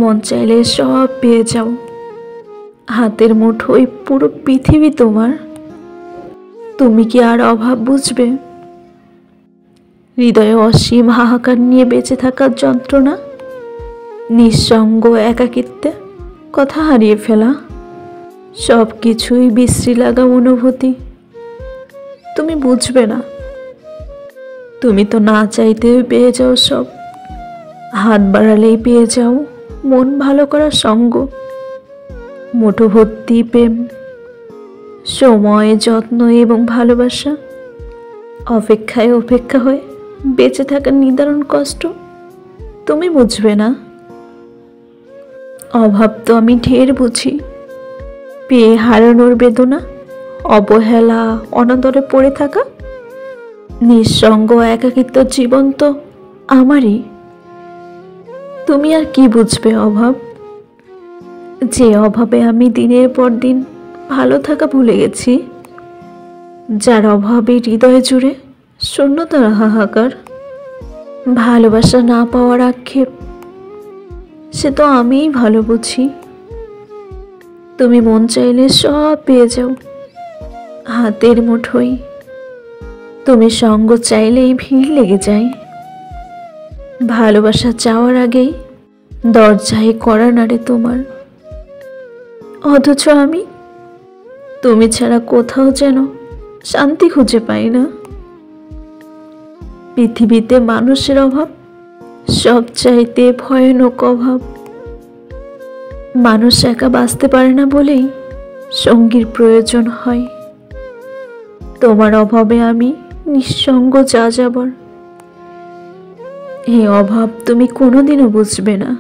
মন চাইলে সব পেয়ে যাও, হাতের মুঠোয় পুরো পৃথিবী তোমার। তুমি কি আর অভাব বুঝবে? হৃদয়ে অসীম হাহাকার নিয়ে বেঁচে থাকার যন্ত্রণা, নিঃসঙ্গ একাকিত্বে কথা হারিয়ে ফেলা, সব কিছুই বিশ্রী লাগা অনুভূতি। তুমি বুঝবে না, তুমি তো না চাইতেও পেয়ে যাও সব। হাত বাড়ালেই পেয়ে যাও মন ভালো করার সঙ্গ, মুঠো ভর্তি প্রেম, সময়, যত্ন এবং ভালোবাসা। অপেক্ষায় অপেক্ষা হয়ে বেঁচে থাকার নিদারুণ কষ্ট তুমি বুঝবে না। অভাব তো আমি ঢের বুঝি, পেয়ে হারানোর বেদনা, অবহেলা, অনাদরে পড়ে থাকা, নিঃসঙ্গ একাকিত্ব জীবন তো আমারই। তুমি আর কি বুঝবে অভাব, যে অভাবে আমি দিনের পর দিন ভালো থাকা ভুলে গেছি, যার অভাবে হৃদয় জুড়ে শূন্যতার হাহাকার, ভালোবাসা না পাওয়ার আক্ষেপ, সে তো আমিই ভালো বুঝি। তুমি মন চাইলে সব পেয়ে যাও, হাতের মুঠোয়। তুমি সঙ্গ চাইলেই ভিড় লেগে যায়, ভালোবাসা চাওয়ার আগেই দরজায় কড়া নাড়ে তোমার। অথচ আমি তুমি ছাড়া কোথাও যেন শান্তি খুঁজে পাই না। পৃথিবীতে মানুষের অভাব সবচাইতে ভয়ানক অভাব। মানুষ একা বাঁচতে পারে না বলেই সঙ্গীর প্রয়োজন হয়। তোমার অভাবে আমি নিঃসঙ্গ যা যাবার। এই অভাব তুমি কোনোদিনও বুঝবে না।